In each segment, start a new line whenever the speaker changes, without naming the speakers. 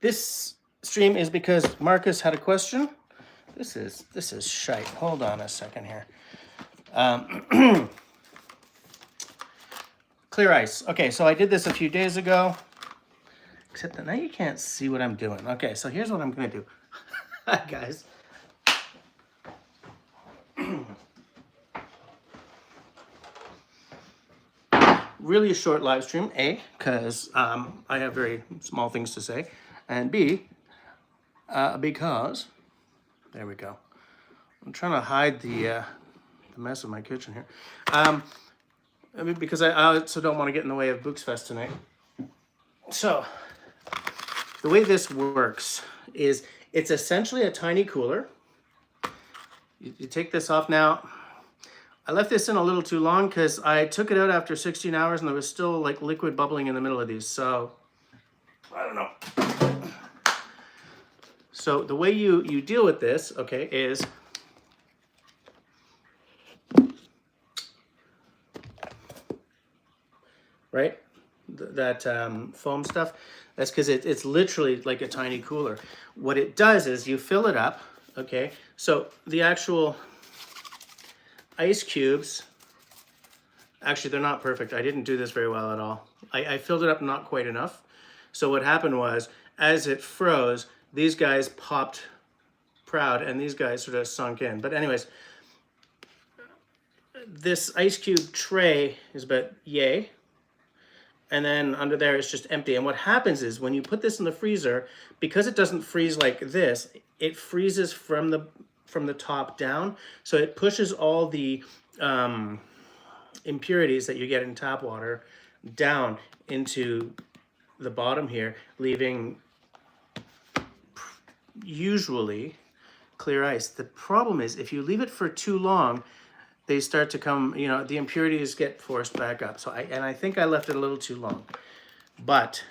This stream is because Marcus had a question. This is shite. Hold on a second here. Clear ice. Okay, so I did this a few days ago. Except that now you can't see what I'm doing. Okay, so here's what I'm gonna do. Hi guys. Really a short live stream, A, because I have very small things to say, and B, because, there we go. I'm trying to hide the mess of my kitchen here. Because I also don't want to get in the way of Books Fest tonight. So, the way this works is it's essentially a tiny cooler. You take this off now. I left this in a little too long because I took it out after 16 hours and there was still like liquid bubbling in the middle of these. So, I don't know. So the way you deal with this, okay, is right? That foam stuff, that's because it's literally like a tiny cooler. What it does is you fill it up, okay? So the actual ice cubes, actually they're not perfect. I didn't do this very well at all. I filled it up not quite enough. So what happened was, as it froze, these guys popped proud and these guys sort of sunk in. But anyways, this ice cube tray is about yay. And then under there it's just empty. And what happens is when you put this in the freezer, because it doesn't freeze like this, it freezes from the top down. So it pushes all the impurities that you get in tap water down into the bottom here, leaving usually clear ice. The problem is if you leave it for too long, they start to come, you know, the impurities get forced back up. So I think I left it a little too long. But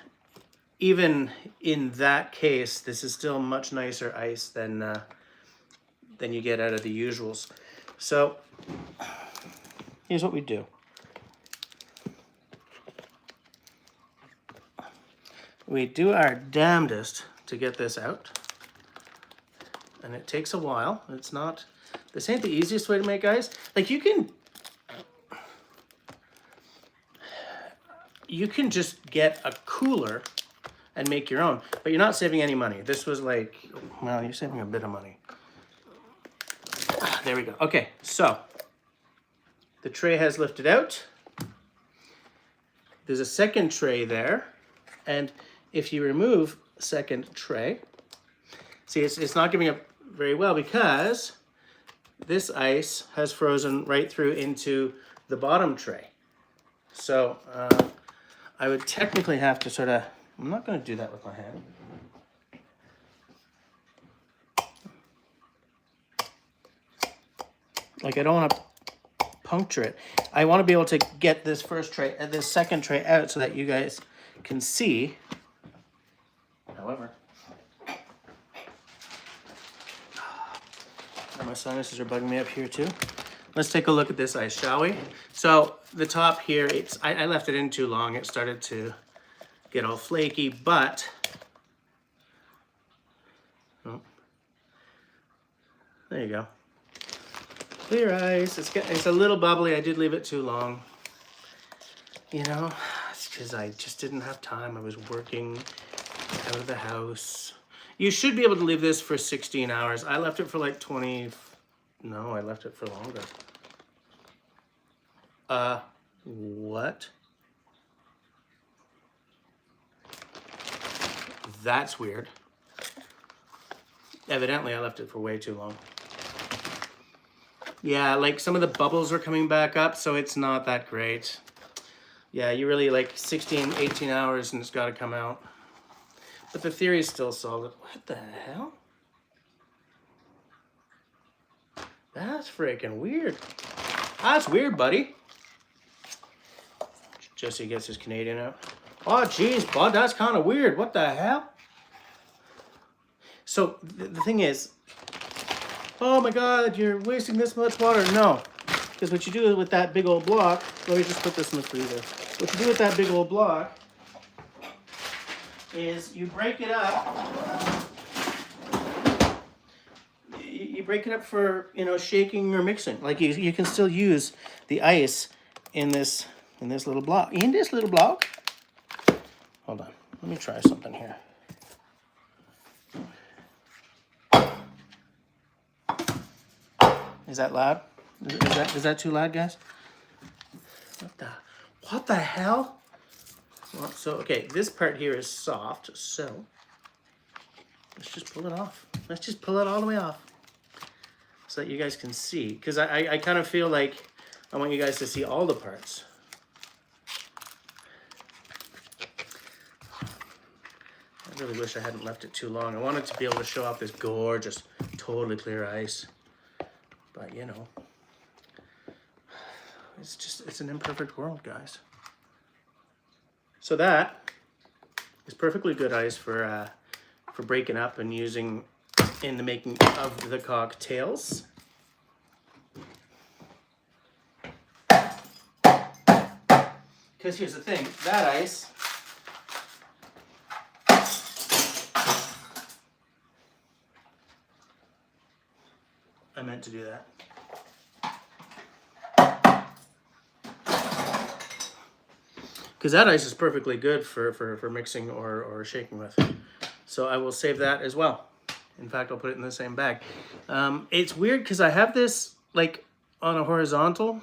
even in that case, this is still much nicer ice than you get out of the usuals. So here's what we do. We do our damnedest to get this out. And it takes a while. It's not, this ain't the easiest way to make ice. Like you can just get a cooler and make your own, but you're not saving any money. This was like, well, you're saving a bit of money. There we go. Okay, so the tray has lifted out. There's a second tray there. And if you remove second tray, see, it's not giving up very well because this ice has frozen right through into the bottom tray. So I would technically have to sort of, I'm not going to do that with my hand. Like I don't want to puncture it. I want to be able to get this first tray and this second tray out so that you guys can see. However, my sinuses are bugging me up here too. Let's take a look at this ice, shall we? So the top here, I left it in too long. It started to get all flaky, but oh, there you go. Clear ice. It's a little bubbly. I did leave it too long. You know, it's because I just didn't have time. I was working out of the house. You should be able to leave this for 16 hours. I left it for like 20. No, I left it for longer. What? That's weird. Evidently, I left it for way too long. Yeah, like some of the bubbles are coming back up, so it's not that great. Yeah, you really like 16, 18 hours and it's got to come out. But the theory is still solid. What the hell? That's freaking weird. That's weird, buddy. Jesse gets his Canadian out. Oh, geez, bud, that's kind of weird. What the hell? So the thing is, oh my God, you're wasting this much water. No, because what you do with that big old block, let me just put this in the freezer. What you do with that big old block is you break it up. You break it up for, you know, shaking or mixing. Like you can still use the ice in this little block. In this little block. Hold on. Let me try something here. Is that loud? Is that too loud, guys? What the hell? Well, so okay, this part here is soft, so let's just pull it off. Let's just pull it all the way off, so that you guys can see. Because I kind of feel like I want you guys to see all the parts. I really wish I hadn't left it too long. I wanted to be able to show off this gorgeous, totally clear ice. But, you know, it's an imperfect world, guys. So that is perfectly good ice for breaking up and using in the making of the cocktails. Because here's the thing, that ice I meant to do that. Because that ice is perfectly good for mixing or shaking with. So I will save that as well. In fact, I'll put it in the same bag. It's weird because I have this like on a horizontal,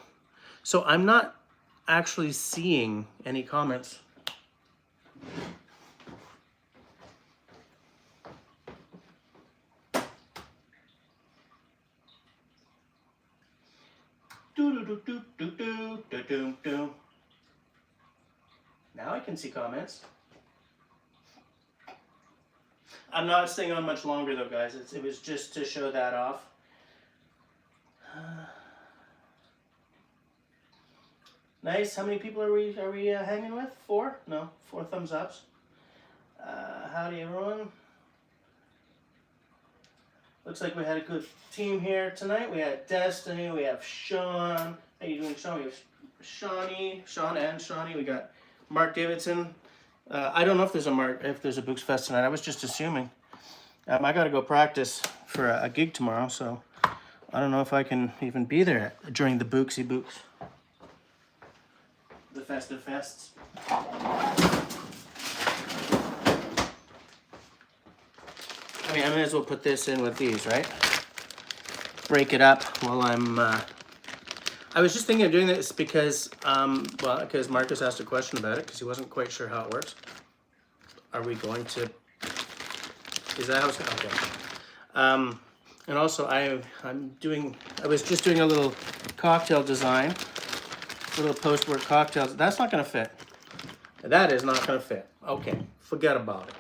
so I'm not actually seeing any comments. Now I can see comments. I'm not staying on much longer though, guys. It was just to show that off. Nice. How many people are we hanging with? 4? No, 4 thumbs ups. Howdy everyone. Looks like we had a good team here tonight. We had Destiny, we have Sean. How you doing, Sean? We have Sean and Shawnee. We got Mark Davidson. I don't know if there's a Books Fest tonight. I was just assuming. I got to go practice for a gig tomorrow, so I don't know if I can even be there during the Booksy Books. The festive fests. I mean, I may as well put this in with these, right? Break it up while I'm... I was just thinking of doing this because, because Marcus asked a question about it because he wasn't quite sure how it works. Are we going to... Is that how it's going to... Okay. And also, I was just doing a little cocktail design. Little post-work cocktails. That's not going to fit. That is not going to fit. Okay. Forget about it.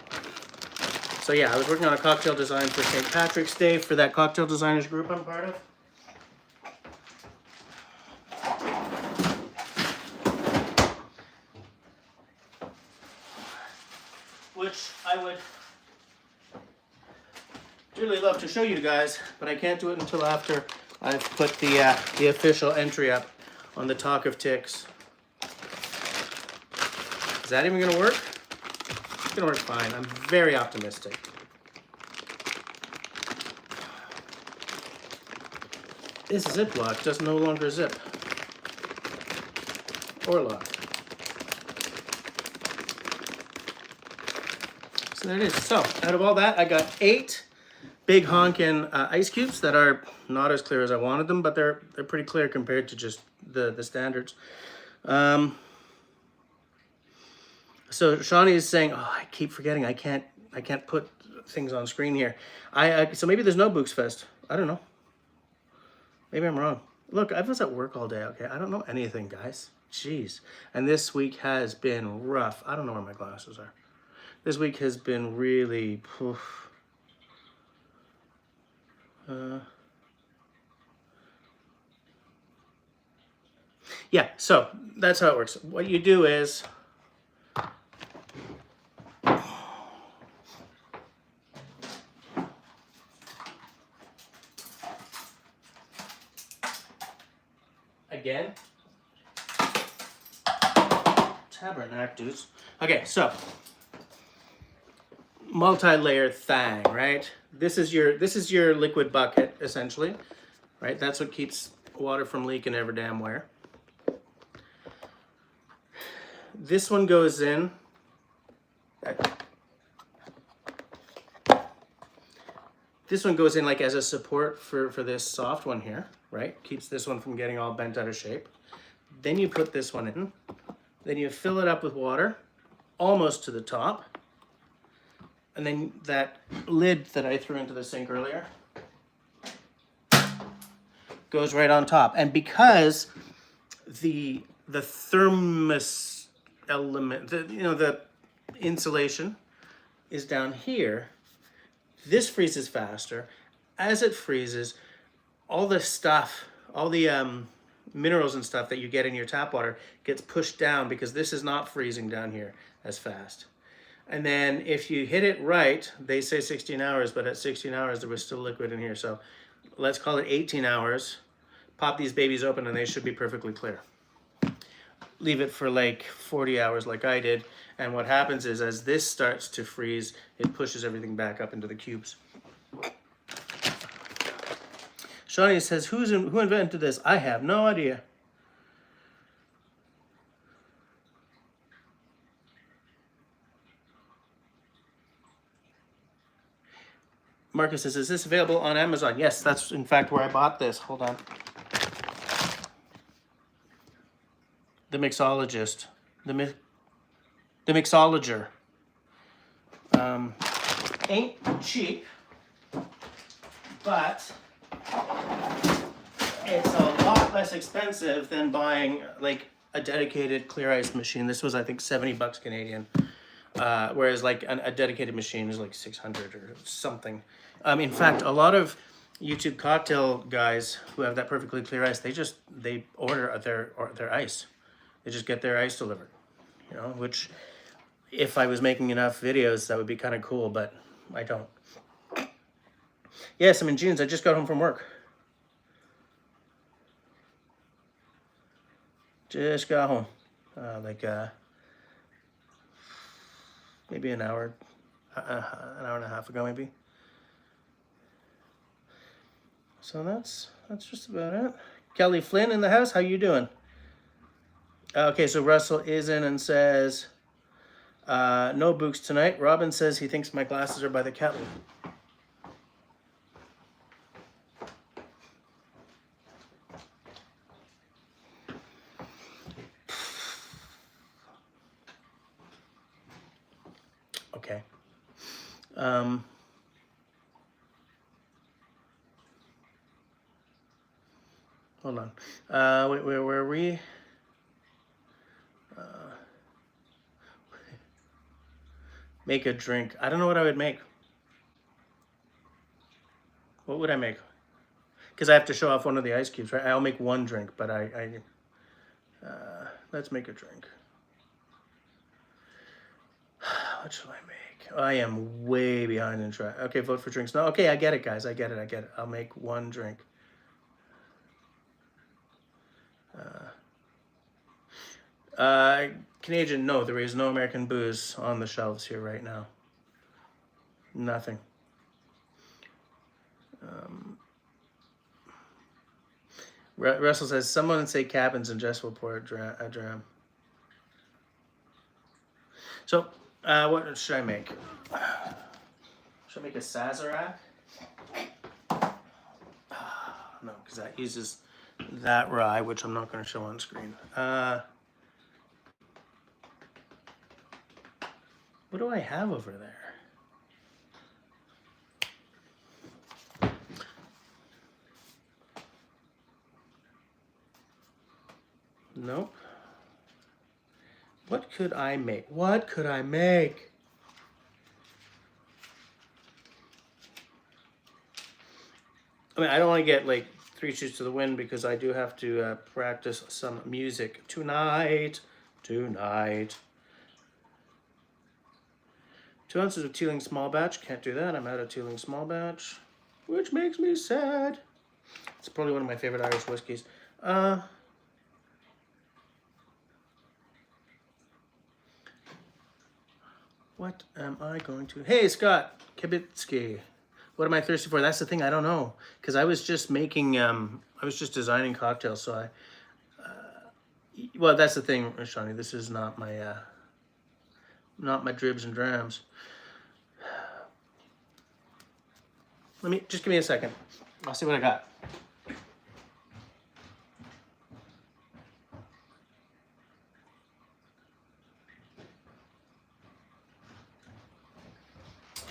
So yeah, I was working on a cocktail design for St. Patrick's Day for that cocktail designers group I'm part of. Which I would really love to show you guys, but I can't do it until after I've put the official entry up on the Talk of Ticks. Is that even gonna work? It's gonna work fine. I'm very optimistic. This Ziploc does no longer zip or lock. So there it is. So out of all that, I got 8 big honkin' ice cubes that are not as clear as I wanted them, but they're pretty clear compared to just the standards. So Shawnee is saying, oh, I keep forgetting I can't put things on screen here. So maybe there's no Books Fest. I don't know. Maybe I'm wrong. Look, I was at work all day, okay? I don't know anything, guys. Jeez. And this week has been rough. I don't know where my glasses are. This week has been really... yeah, so that's how it works. What you do is... Again, tabernacle dudes. Okay, so multi-layer thing, right? This is your liquid bucket, essentially, right? That's what keeps water from leaking every damn where. This one goes in. This one goes in like as a support for this soft one here, right? Keeps this one from getting all bent out of shape. Then you put this one in. Then you fill it up with water, almost to the top. And then that lid that I threw into the sink earlier goes right on top. And because the thermos element, the insulation is down here, this freezes faster. As it freezes, all the stuff, all the minerals and stuff that you get in your tap water gets pushed down because this is not freezing down here as fast. And then if you hit it right, they say 16 hours, but at 16 hours there was still liquid in here. So let's call it 18 hours. Pop these babies open and they should be perfectly clear. Leave it for like 40 hours like I did. And what happens is as this starts to freeze, it pushes everything back up into the cubes. Shawnee says, who invented this? I have no idea. Marcus says, is this available on Amazon? Yes, that's in fact where I bought this. Hold on. The Mixologist. The Mixologer. Ain't cheap, but it's a lot less expensive than buying like a dedicated clear ice machine. This was, I think, 70 bucks Canadian. Whereas like a dedicated machine is like 600 or something. In fact, a lot of YouTube cocktail guys who have that perfectly clear ice, they order their ice. They just get their ice delivered, which if I was making enough videos, that would be kind of cool, but I don't. Yes, I'm in jeans. I just got home from work. Just got home. Maybe an hour and a half ago, maybe. So that's just about it. Kelly Flynn in the house. How you doing? Okay, so Russell is in and says, no books tonight. Robin says he thinks my glasses are by the kettle. Okay. Hold on. Where were we? Make a drink. I don't know what I would make. What would I make? Because I have to show off one of the ice cubes, right? I'll make one drink, but let's make a drink. What should I make? I am way behind in track. Okay, vote for drinks. No, okay, I get it, guys. I get it. I'll make one drink. Canadian, no, there is no American booze on the shelves here right now. Nothing. Russell says, someone say cabins and Jess will pour a dram. So, what should I make? Should I make a Sazerac? No, because that uses that rye, which I'm not going to show on screen. What do I have over there? Nope. What could I make? What could I make? I mean, I don't want to get like 3 shoots to the wind because I do have to practice some music tonight. 2 ounces of Teeling small batch. Can't do that. I'm out of Teeling small batch, which makes me sad. It's probably one of my favorite Irish whiskeys. What am I going to... Hey, Scott Kibitsky. What am I thirsty for? That's the thing, I don't know. Because I was just making, I was just designing cocktails, so I... well, that's the thing, Shani. This is not my dribs and drams. Just give me a second. I'll see what I got.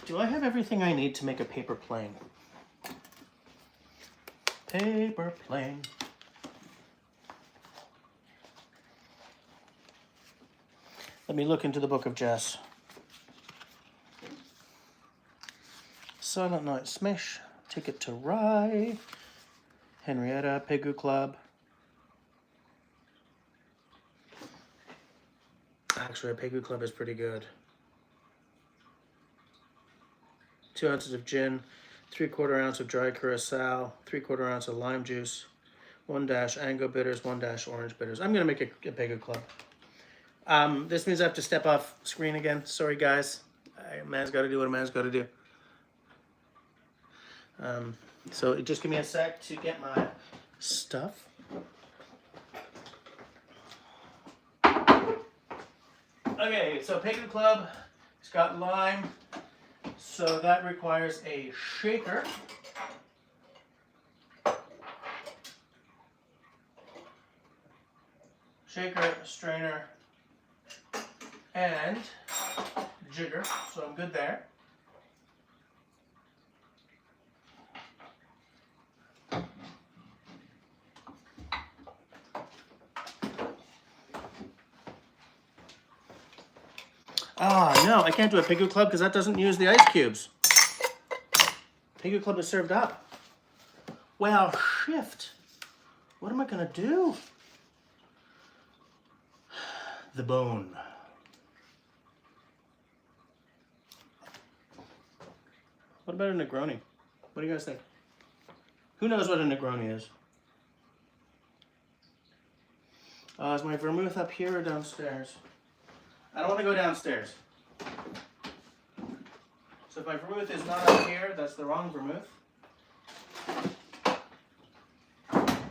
Do I have everything I need to make a paper plane? Paper plane. Let me look into the Book of Jess. Silent Night Smish. Ticket to Rye. Henrietta. Pegu Club. Actually, a Pegu Club is pretty good. 2 ounces of gin, 3/4 ounce of dry curacao, 3/4 ounce of lime juice, 1 dash Ango bitters, 1 dash orange bitters. I'm gonna make a Pegu Club. This means I have to step off screen again. Sorry, guys. A man's got to do what a man's got to do. So just give me a sec to get my stuff. Okay, so Pegu Club, it's got lime. So that requires a shaker. Shaker, strainer, and jigger. So I'm good there. Ah, no, I can't do a Pegu Club because that doesn't use the ice cubes. Pegu Club is served up. Well, shift. What am I gonna do? The bone. What about a Negroni? What do you guys think? Who knows what a Negroni is? Is my vermouth up here or downstairs? I don't want to go downstairs. So if my vermouth is not up here, that's the wrong vermouth.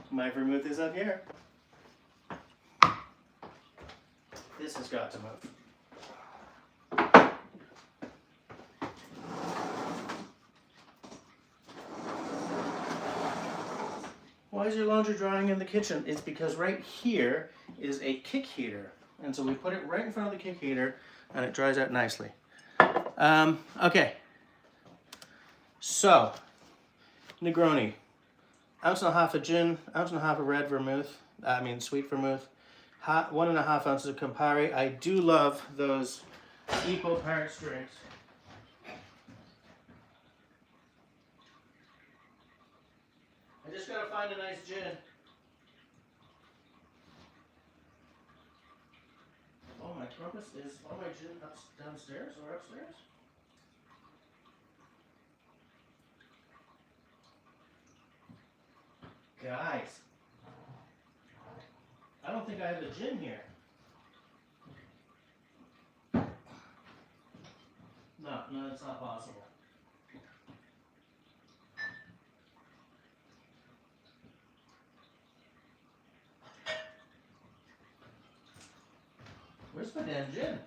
My vermouth is up here. This has got to move. Why is your laundry drying in the kitchen? It's because right here is a kick heater. And so we put it right in front of the kick heater and it dries out nicely. Okay. So, Negroni. 1.5 ounces of gin, 1.5 ounces of red vermouth, sweet vermouth, 1.5 ounces of Campari. I do love those equal parts drinks. I just gotta find a nice gin. Oh, my purpose is all my gin downstairs or upstairs? Guys, I don't think I have the gin here. No, it's not possible. Where's my damn gin?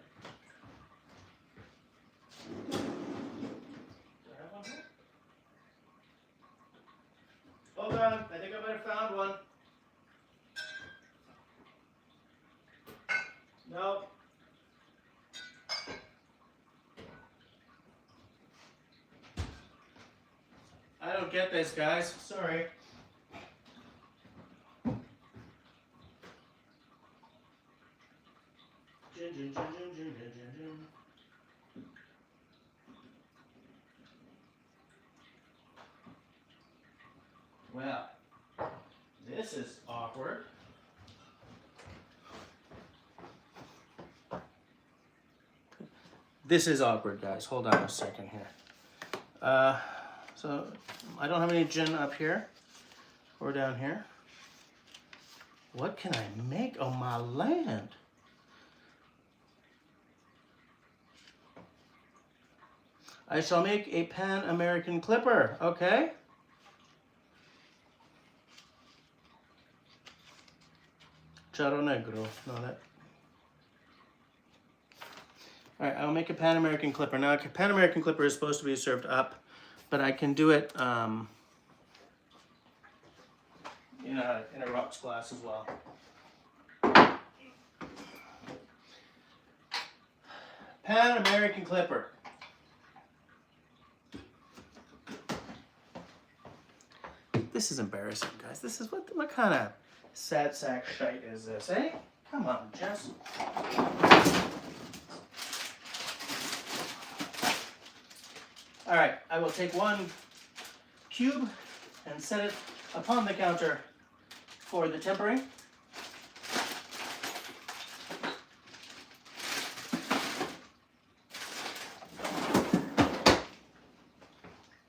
Do I have one here? Hold on, I think I might have found one. No. I don't get this, guys. Sorry. Gin. Well, this is awkward. This is awkward, guys. Hold on a second here. So I don't have any gin up here or down here. What can I make on my land? I shall make a Pan American clipper, okay? Charo negro, no that. All right, I'll make a Pan American clipper. Now, a Pan American clipper is supposed to be served up, but I can do it in a rocks glass as well. Pan American clipper. This is embarrassing, guys. This is what kind of sad sack shite is this, eh? Come on, Jess. All right, I will take one cube and set it upon the counter for the tempering.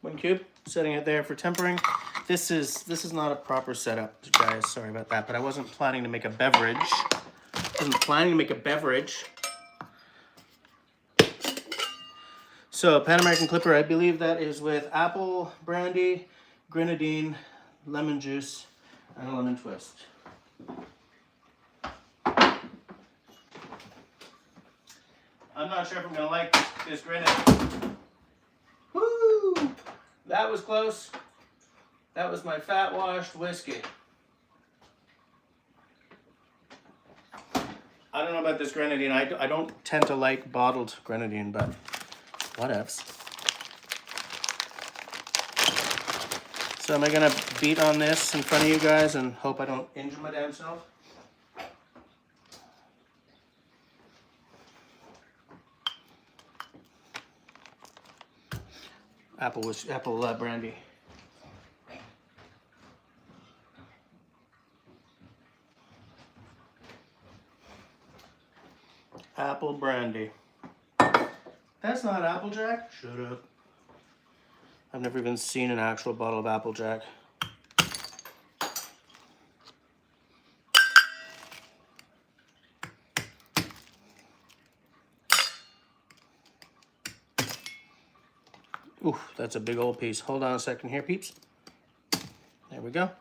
One cube, setting it there for tempering. This is not a proper setup, guys. Sorry about that, but I wasn't planning to make a beverage. So, Pan American clipper, I believe that is with apple brandy, grenadine, lemon juice, and a lemon twist. I'm not sure if I'm gonna like this grenadine. Woo! That was close. That was my fat washed whiskey. I don't know about this grenadine. I don't tend to like bottled grenadine, but whatevs. So am I gonna beat on this in front of you guys and hope I don't injure my damn self? Apple brandy. Apple brandy. That's not Applejack. Shut up. I've never even seen an actual bottle of Applejack. Ooh, that's a big old piece. Hold on a second here, peeps. There we go.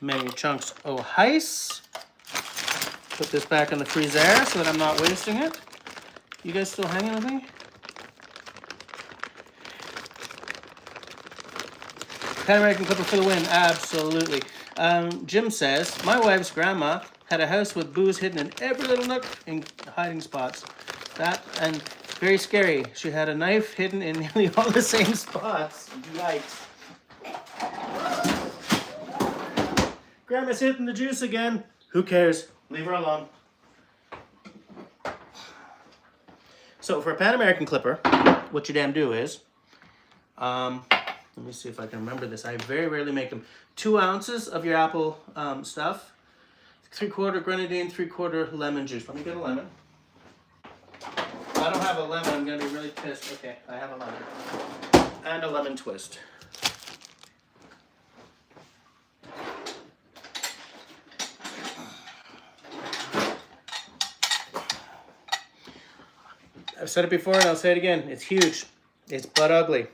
Many chunks of ice. Put this back in the freezer so that I'm not wasting it. You guys still hanging with me? Pan American clipper for the win, absolutely. Jim says, my wife's grandma had a house with booze hidden in every little nook and hiding spots. That, and very scary. She had a knife hidden in nearly all the same spots. Yikes. Grandma's hitting the juice again. Who cares? Leave her alone. So for a Pan American clipper, what you damn do is, let me see if I can remember this. I very rarely make them. 2 ounces of your apple stuff, 3/4 grenadine, 3/4 lemon juice. Let me get a lemon. If I don't have a lemon, I'm gonna be really pissed. Okay, I have a lemon. And a lemon twist. I've said it before and I'll say it again. It's huge. It's butt ugly,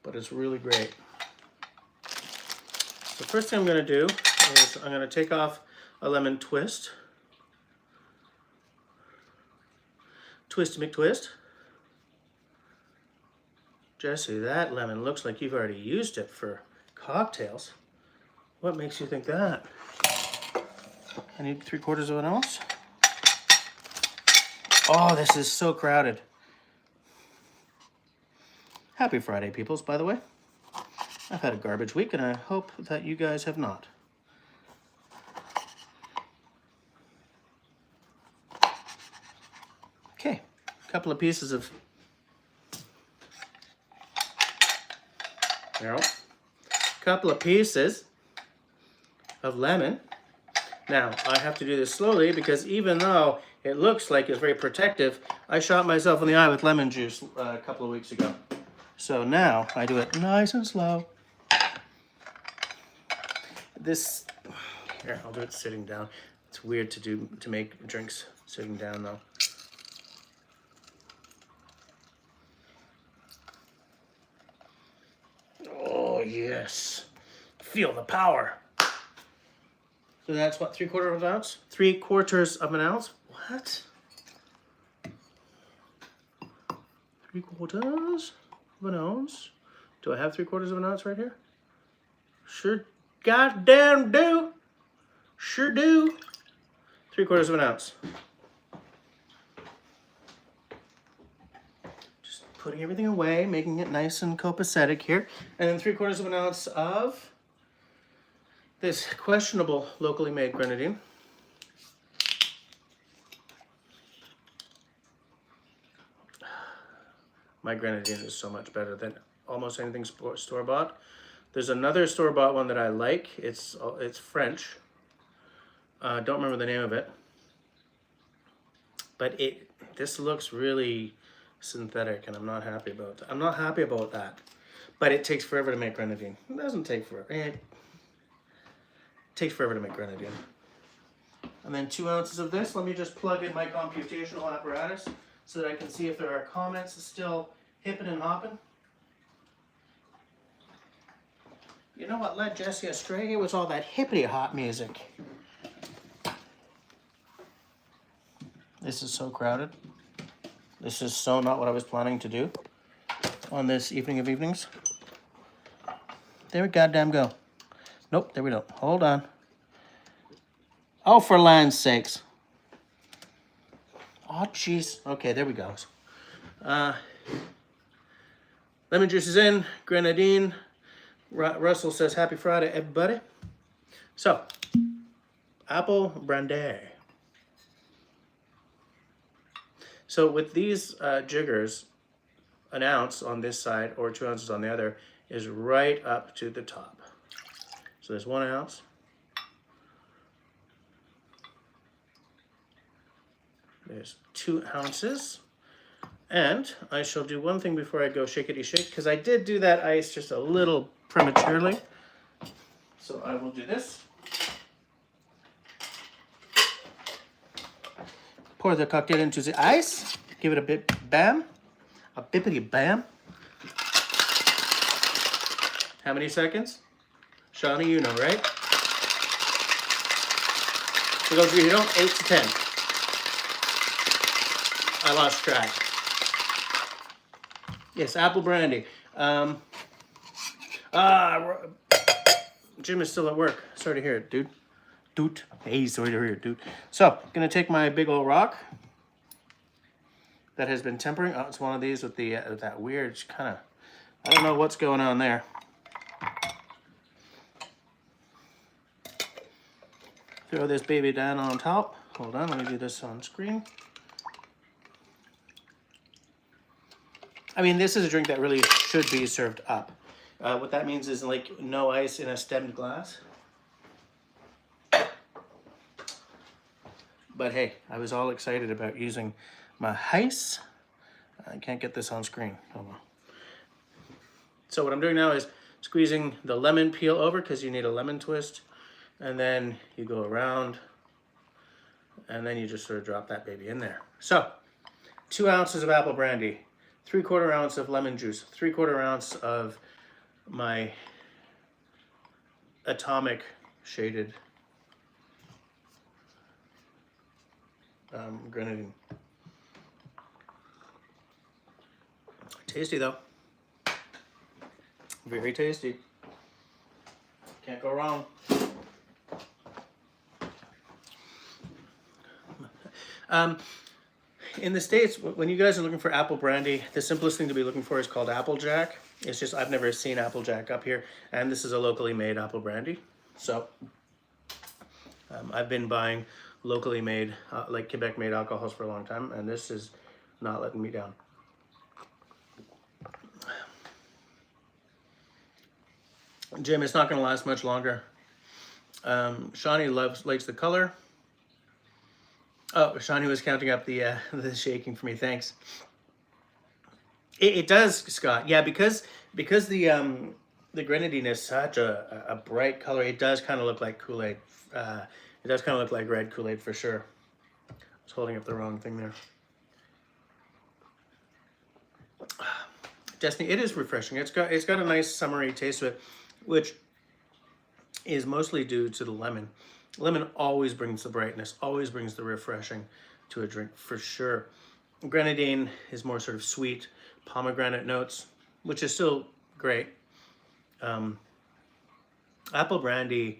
but it's really great. The first thing I'm going to do is I'm going to take off a lemon twist. Twisty McTwist. Jesse, that lemon looks like you've already used it for cocktails. What makes you think that? I need 3/4 of an ounce. Oh, this is so crowded. Happy Friday, peoples, by the way. I've had a garbage week, and I hope that you guys have not. Okay, a couple of pieces of lemon. Now, I have to do this slowly because even though it looks like it's very protective, I shot myself in the eye with lemon juice a couple of weeks ago. So now I do it nice and slow. Here, I'll do it sitting down. It's weird to make drinks sitting down though. Oh yes, feel the power. So that's what, 3/4 of an ounce? 3/4 of an ounce? What? 3/4 of an ounce? Do I have 3/4 of an ounce right here? Sure goddamn do. Sure do. 3/4 of an ounce. Just putting everything away, making it nice and copacetic here. And then 3/4 of an ounce of this questionable locally made grenadine. My grenadine is so much better than almost anything store-bought. There's another store-bought one that I like. It's French. Don't remember the name of it. But this looks really synthetic, and I'm not happy about that. I'm not happy about that. But it takes forever to make grenadine. It doesn't take forever. It takes forever to make grenadine. And then 2 ounces of this. Let me just plug in my computational apparatus so that I can see if there are comments still hipping and hopping. You know what led Jesse astray? It was all that hippity hop music. This is so crowded. This is so not what I was planning to do on this evening of evenings. There we goddamn go. Nope, there we don't. Hold on. Oh, for land's sakes. Oh, jeez. Okay, there we go. Lemon juice is in. Grenadine. Russell says, happy Friday, everybody. So, apple brandy. So with these jiggers, an ounce on this side or 2 ounces on the other is right up to the top. So there's 1 ounce. There's 2 ounces. And I shall do one thing before I go shakety shake, because I did do that ice just a little prematurely. So I will do this. Pour the cocktail into the ice. Give it a bit bam. A bippity bam. How many seconds? Shawnee, you know, right? For those of you who don't, 8 to 10. I lost track. Yes, apple brandy. Jim is still at work. Sorry to hear it, dude. Dude. Hey, sorry to hear it, dude. So, gonna take my big old rock that has been tempering. Oh, it's one of these with the that weird kind of, I don't know what's going on there. Throw this baby down on top. Hold on, let me do this on screen. I mean, this is a drink that really should be served up. What that means is like no ice in a stemmed glass. But hey, I was all excited about using my ice. I can't get this on screen. Oh well. So what I'm doing now is squeezing the lemon peel over because you need a lemon twist. And then you go around and then you just sort of drop that baby in there. So 2 ounces of apple brandy, 3/4 ounce of lemon juice, 3/4 ounce of my atomic shaded grenadine. Tasty though. Very tasty. Can't go wrong. In the States, when you guys are looking for apple brandy, the simplest thing to be looking for is called Applejack. It's just, I've never seen Applejack up here, and this is a locally made apple brandy. So, I've been buying locally made, like Quebec-made alcohols for a long time, and this is not letting me down. Jim, it's not going to last much longer. Shawnee likes the color. Oh, Shawnee was counting up the shaking for me. Thanks. It does, Scott. Yeah, because the grenadine is such a bright color. It does kind of look like Kool-Aid. It does kind of look like red Kool-Aid for sure. I was holding up the wrong thing there. Destiny, it is refreshing. It's got a nice summery taste to it, which is mostly due to the lemon. Lemon always brings the brightness, always brings the refreshing to a drink for sure. Grenadine is more sort of sweet, pomegranate notes, which is still great. Apple brandy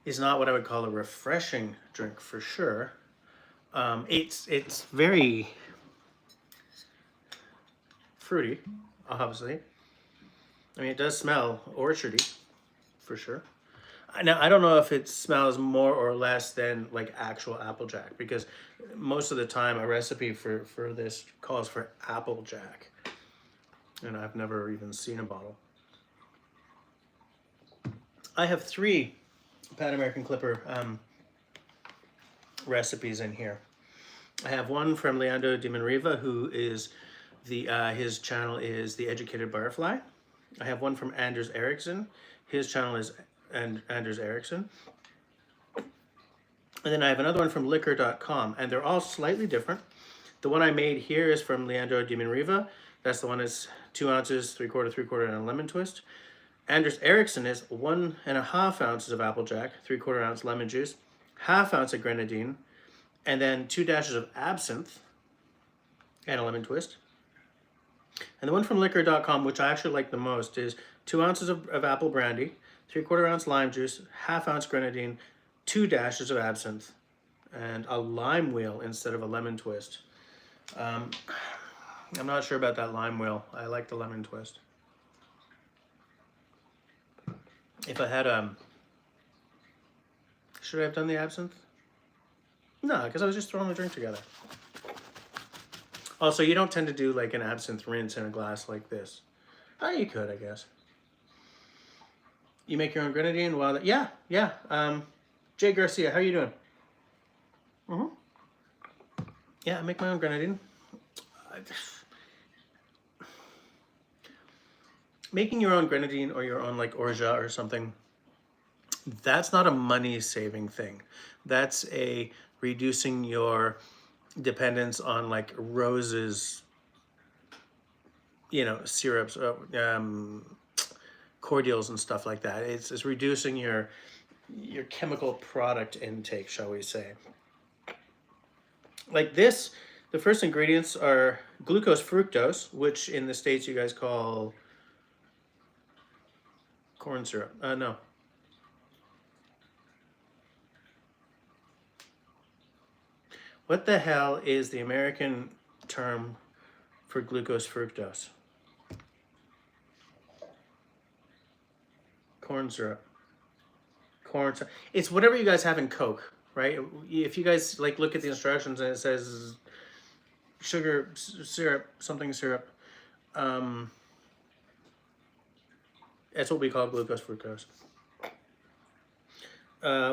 is not what I would call a refreshing drink for sure. It's very fruity, obviously. I mean, it does smell orchardy for sure. Now, I don't know if it smells more or less than like actual Applejack, because most of the time a recipe for this calls for Applejack. And I've never even seen a bottle. I have 3 Pan American Clipper recipes in here. I have one from Leandro de Manriva, who is his channel is The Educated Butterfly. I have one from Anders Ericsson. His channel is Anders Ericsson. And then I have another one from liquor.com, and they're all slightly different. The one I made here is from Leandro de Manriva. That's the one that's 2 ounces, 3/4, and a lemon twist. Anders Ericsson is 1.5 ounces of Applejack, 3/4 ounce lemon juice, 1/2 ounce of grenadine, and then 2 dashes of absinthe and a lemon twist. And the one from liquor.com, which I actually like the most, is 2 ounces of apple brandy, 3/4 ounce lime juice, 1/2 ounce grenadine, 2 dashes of absinthe, and a lime wheel instead of a lemon twist. I'm not sure about that lime wheel. I like the lemon twist. If I had should I have done the absinthe? No, because I was just throwing the drink together. Also, you don't tend to do like an absinthe rinse in a glass like this. Oh, you could, I guess. You make your own grenadine? Well, yeah. Jay Garcia, how are you doing? Yeah, I make my own grenadine. Making your own grenadine or your own like orgeat or something, that's not a money-saving thing. That's a reducing your dependence on like roses, you know, syrups, cordials and stuff like that. It's reducing your chemical product intake, shall we say. Like this, the first ingredients are glucose fructose, which in the States you guys call corn syrup. No. What the hell is the American term for glucose fructose? Corn syrup. Corn syrup. It's whatever you guys have in Coke, right? If you guys like look at the instructions and it says sugar, syrup, something syrup, that's what we call glucose fructose.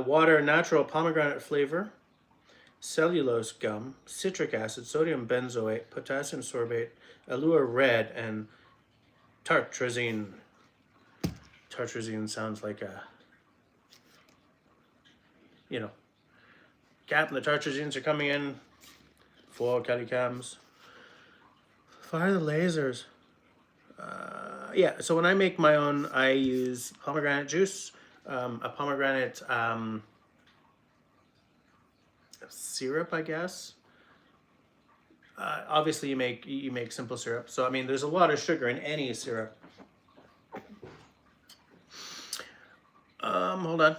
Water, natural pomegranate flavor, cellulose gum, citric acid, sodium benzoate, potassium sorbate, Allure red, and tartrazine. Tartrazine sounds like a, you know, Captain, the tartrazines are coming in. 4 calicams. Fire the lasers. Yeah, so when I make my own, I use pomegranate juice, a pomegranate syrup, I guess. Obviously, you make simple syrup. So I mean, there's a lot of sugar in any syrup. Hold on.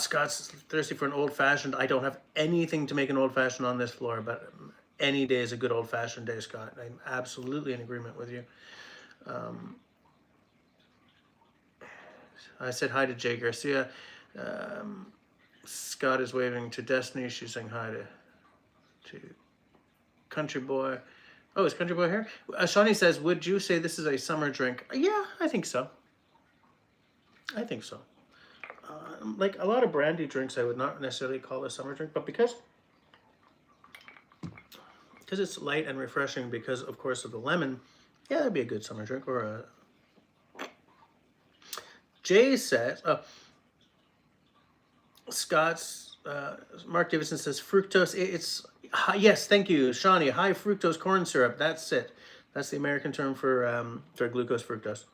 Scott's thirsty for an old-fashioned. I don't have anything to make an old-fashioned on this floor, but any day is a good old-fashioned day, Scott. I'm absolutely in agreement with you. I said hi to Jay Garcia. Scott is waving to Destiny. She's saying hi to Country Boy. Oh, is Country Boy here? Shawnee says, would you say this is a summer drink? Yeah, I think so. I think so. Like a lot of brandy drinks, I would not necessarily call a summer drink, but because it's light and refreshing, because of course of the lemon, yeah, that'd be a good summer drink. Or Jay says, Scott's, Mark Davidson says fructose. It's yes, thank you, Shawnee. High fructose corn syrup. That's it. That's the American term for glucose fructose.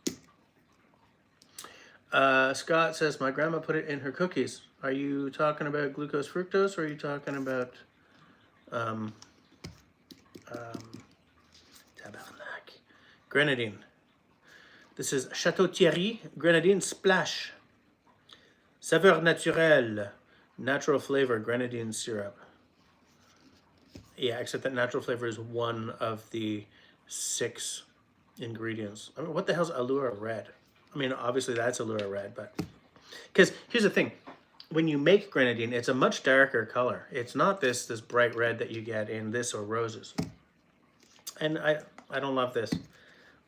Scott says my grandma put it in her cookies. Are you talking about glucose fructose, or are you talking about tabarnak, grenadine? This is Chateau Thierry Grenadine Splash. Saveur naturelle. Natural flavor grenadine syrup. Yeah, except that natural flavor is one of the 6 ingredients. I mean, what the hell's Allure Red? I mean, obviously that's Allure Red, but... Because here's the thing. When you make grenadine, it's a much darker color. It's not this bright red that you get in this or roses. And I don't love this.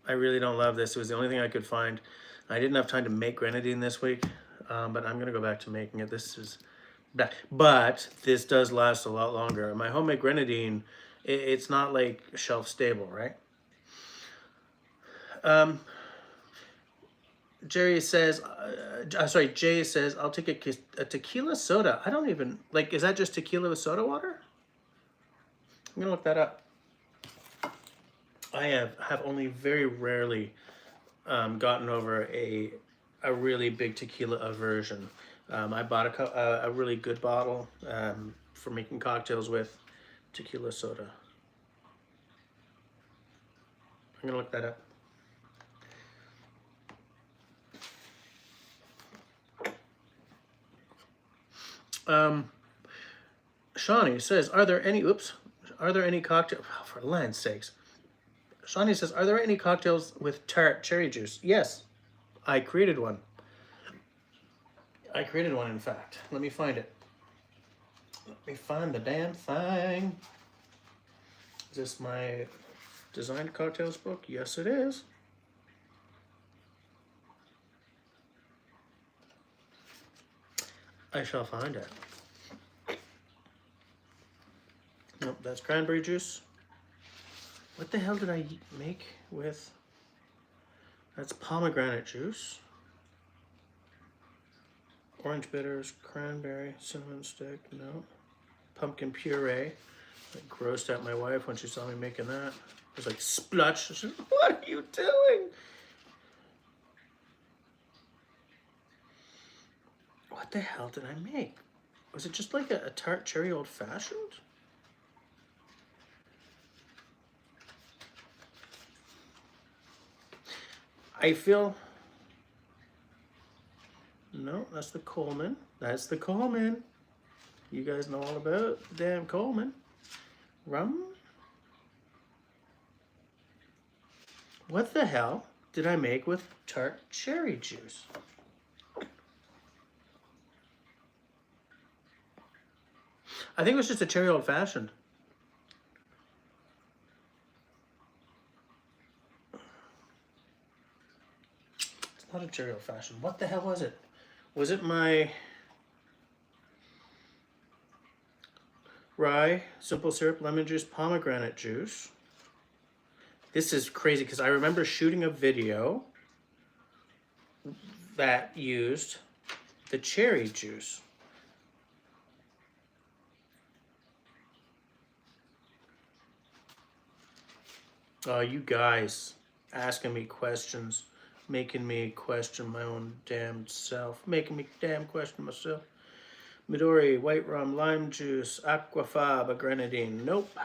I really don't love this. It was the only thing I could find. I didn't have time to make grenadine this week, but I'm going to go back to making it. This is... But this does last a lot longer. My homemade grenadine, it's not like shelf stable, right? Jay says, I'll take a tequila soda. I don't even, like, is that just tequila with soda water? I'm gonna look that up. I have only very rarely gotten over a really big tequila aversion. I bought a really good bottle for making cocktails with tequila soda. I'm gonna look that up. Shawnee says, are there any cocktails, oh, for land's sakes. Shawnee says, are there any cocktails with tart cherry juice? Yes, I created one. In fact. Let me find it. Let me find the damn thing. Is this my designed cocktails book? Yes, it is. I shall find it. Nope, that's cranberry juice. What the hell did I make with? That's pomegranate juice. Orange bitters, cranberry, cinnamon stick, no. Pumpkin puree. I grossed out my wife when she saw me making that. It was like, splutch. She was, what are you doing? What the hell did I make? Was it just like a tart cherry old fashioned? I feel... No, that's the Coleman. That's the Coleman. You guys know all about the damn Coleman. Rum? What the hell did I make with tart cherry juice? I think it was just a cherry old fashioned. It's not a cherry old fashioned. What the hell was it? Was it my rye, simple syrup, lemon juice, pomegranate juice? This is crazy because I remember shooting a video that used the cherry juice. Oh, you guys asking me questions, making me question my own damn self, making me damn question myself. Midori, white rum, lime juice, aquafaba, grenadine. Nope,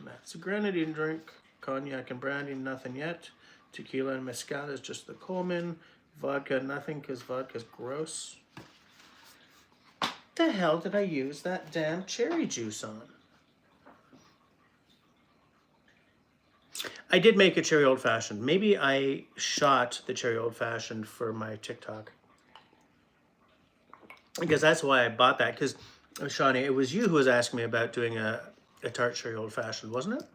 that's a grenadine drink. Cognac and brandy, nothing yet. Tequila and mezcal is just the Coleman. Vodka, nothing, because vodka's gross. What the hell did I use that damn cherry juice on? I did make a cherry old fashioned. Maybe I shot the cherry old fashioned for my TikTok. Because that's why I bought that. Because, Shawnee, it was you who was asking me about doing a tart cherry old fashioned, wasn't it?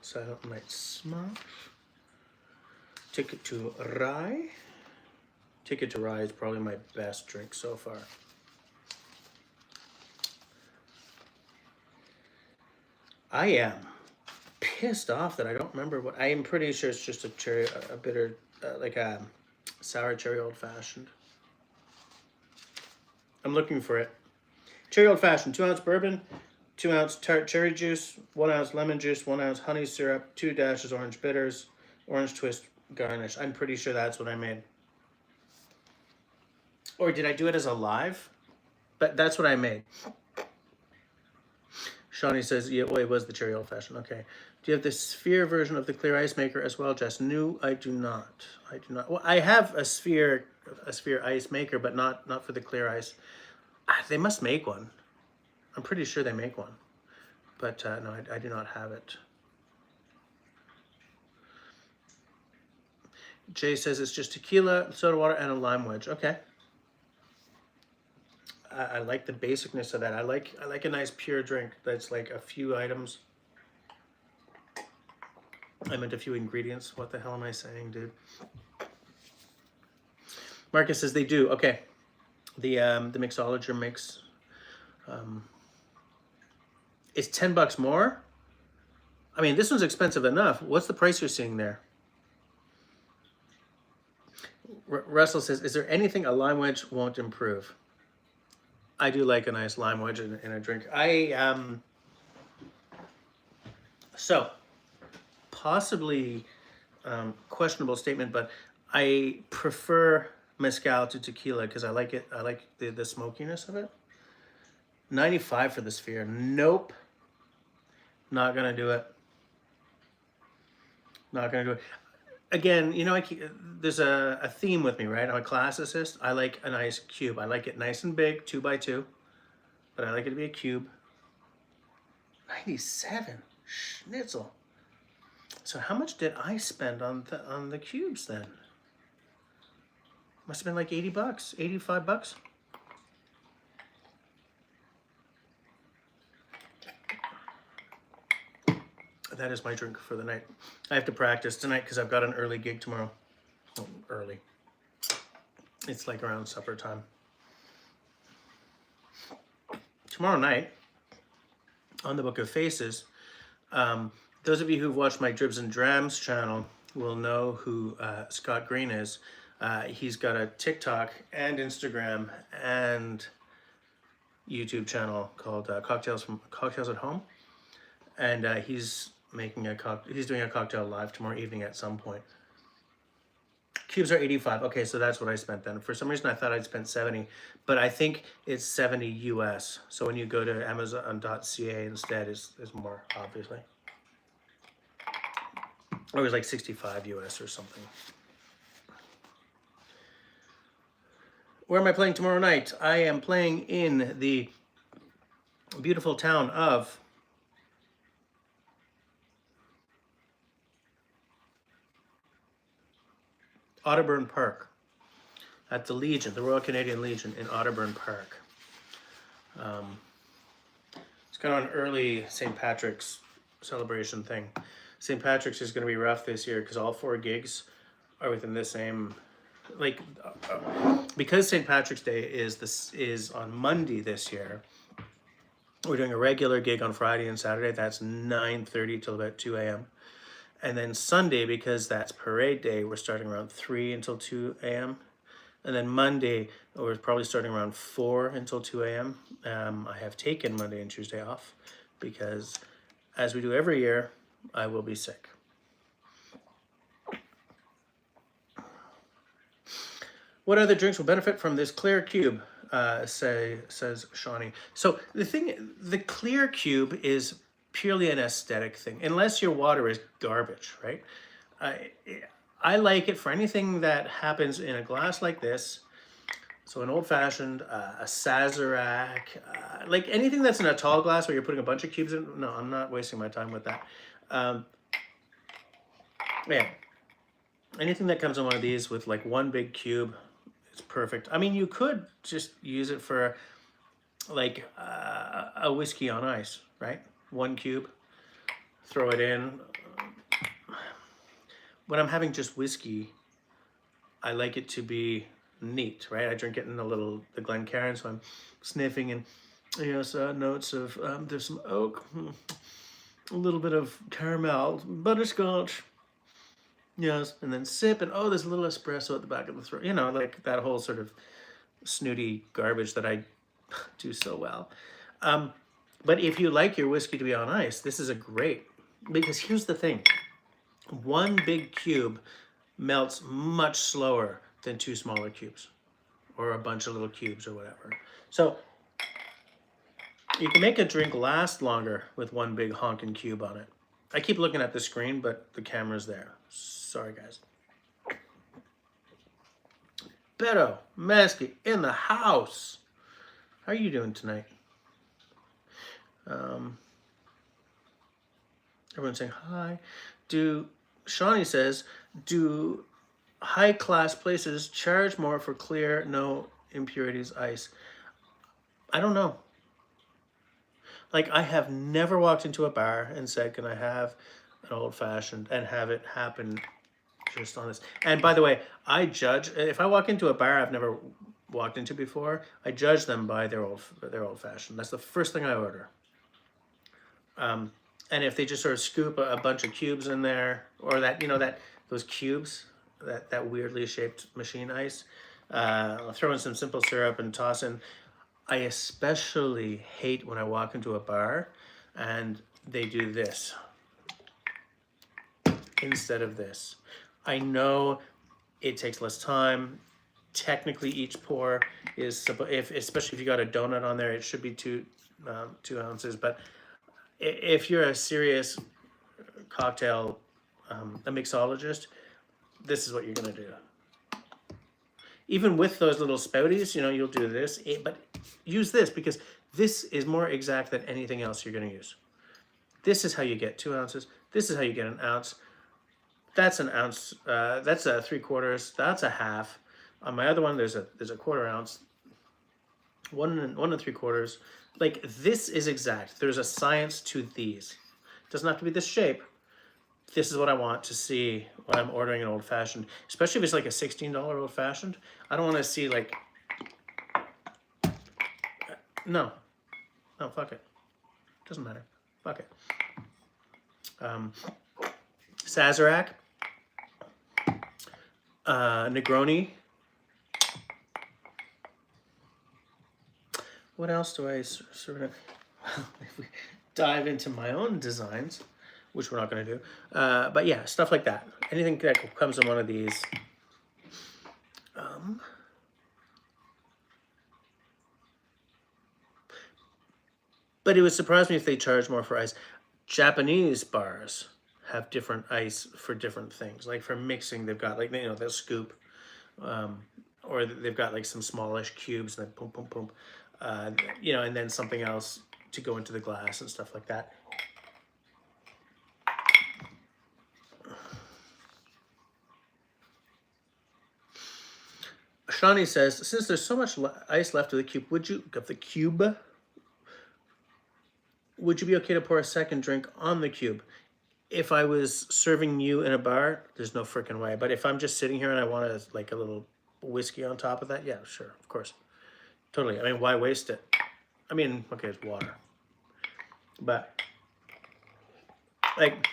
Silent Night Smosh. Ticket to Rye. Ticket to Rye is probably my best drink so far. I am pissed off that I don't remember what. I am pretty sure it's just a cherry, a bitter, like a sour cherry old fashioned. I'm looking for it. Cherry old fashioned, 2 ounce bourbon, 2 ounce tart cherry juice, 1 ounce lemon juice, 1 ounce honey syrup, 2 dashes orange bitters, orange twist garnish. I'm pretty sure that's what I made. Or did I do it as a live? But that's what I made. Shawnee says, yeah, well, it was the cherry old fashioned. Okay. Do you have the sphere version of the clear ice maker as well, Jess? No, I do not. I do not. Well, I have a sphere ice maker, but not for the clear ice. They must make one. I'm pretty sure they make one. But no, I do not have it. Jay says it's just tequila, soda water, and a lime wedge. Okay. I like the basicness of that. I like a nice pure drink that's like a few items. I meant a few ingredients. What the hell am I saying, dude? Marcus says they do. Okay. The mixologer makes it's $10 more. I mean, this one's expensive enough. What's the price you're seeing there? Russell says, is there anything a lime wedge won't improve? I do like a nice lime wedge in a drink. So possibly questionable statement, but I prefer mezcal to tequila because I like it. I like the smokiness of it. 95 for the sphere. Nope. Not gonna do it. Not gonna do it. Again, you know, there's a theme with me, right? I'm a classicist. I like a nice cube. I like it nice and big, 2 by 2, but I like it to be a cube. 97 schnitzel. So how much did I spend on the cubes then? Must have been like 80 bucks, 85 bucks. That is my drink for the night. I have to practice tonight because I've got an early gig tomorrow. Oh, early. It's like around supper time. Tomorrow night, on the Book of Faces, those of you who've watched my Dribs and Drams channel will know who Scott Green is. He's got a TikTok and Instagram and YouTube channel called Cocktails at Home, and he's doing a cocktail live tomorrow evening at some point. Cubes are 85. Okay, so that's what I spent then. For some reason, I thought I'd spent 70, but I think it's 70 US. So when you go to Amazon.ca instead, is more, obviously. Or it was like 65 US or something. Where am I playing tomorrow night? I am playing in the beautiful town of Otterburn Park at the Legion, the Royal Canadian Legion in Otterburn Park. It's kind of an early St. Patrick's celebration thing. St. Patrick's is going to be rough this year because all 4 gigs are within the same, like, because St. Patrick's Day is on Monday this year. We're doing a regular gig on Friday and Saturday. That's 9:30 till about 2 a.m. And then Sunday, because that's parade day, we're starting around 3 until 2 a.m. And then Monday, we're probably starting around 4 until 2 a.m. I have taken Monday and Tuesday off because, as we do every year, I will be sick. What other drinks will benefit from this clear cube? Says Shawnee. So the clear cube is purely an aesthetic thing, unless your water is garbage, right? I like it for anything that happens in a glass like this. So an old-fashioned, a Sazerac, like anything that's in a tall glass where you're putting a bunch of cubes in. No, I'm not wasting my time with that. Yeah, anything that comes in one of these with like one big cube, it's perfect. I mean, you could just use it for like a whiskey on ice, right? 1 cube, throw it in. When I'm having just whiskey, I like it to be neat, right? I drink it in the Glencairn, so I'm sniffing and, you know, so notes of, there's some oak. a little bit of caramel, butterscotch. Yes, and then sip, and oh, there's a little espresso at the back of the throat. You know, like that whole sort of snooty garbage that I do so well. But if you like your whiskey to be on ice, this is a great, because here's the thing. One big cube melts much slower than two smaller cubes or a bunch of little cubes or whatever. So you can make a drink last longer with one big honking cube on it. I keep looking at the screen, but the camera's there. Sorry, guys. Beto, Mesky, in the house. How are you doing tonight? Everyone's saying hi. Shawnee says, do high-class places charge more for clear, no impurities ice? I don't know. Like, I have never walked into a bar and said, can I have an old-fashioned, and have it happen just on this. And by the way, I judge, if I walk into a bar I've never walked into before, I judge them by their old-fashioned. That's the first thing I order. And if they just sort of scoop a bunch of cubes in there, or that, you know, those cubes, that weirdly shaped machine ice, I'll throw in some simple syrup and toss in. I especially hate when I walk into a bar and they do this instead of this. I know it takes less time. Technically, each pour is, especially if you got a donut on there, it should be 2 ounces. But if you're a serious cocktail, a mixologist, this is what you're gonna do. Even with those little spouties, you know, you'll do this, but use this because this is more exact than anything else you're gonna use. This is how you get 2 ounces. This is how you get an ounce. That's an ounce. That's a 3/4. That's a half. On my other one, there's a 1/4 ounce. 1 3/4. Like, this is exact. There's a science to these. It doesn't have to be this shape. This is what I want to see when I'm ordering an old fashioned, especially if it's like a $16 old fashioned. I don't want to see like, no, fuck it. Doesn't matter. Fuck it. Sazerac, Negroni. What else do I sort of, if we dive into my own designs, which we're not going to do. But yeah, stuff like that. Anything that comes in one of these. But it would surprise me if they charge more for ice. Japanese bars have different ice for different things. Like for mixing, they've got like, you know, they'll scoop. Or they've got like some smallish cubes and then boom, boom, boom. You know, and then something else to go into the glass and stuff like that. Shawnee says, since there's so much ice left of the cube, would you be okay to pour a second drink on the cube? If I was serving you in a bar, there's no freaking way. But if I'm just sitting here and I want to, like, a little whiskey on top of that, yeah, sure, of course. Totally. I mean, why waste it? I mean, okay, it's water. But, like,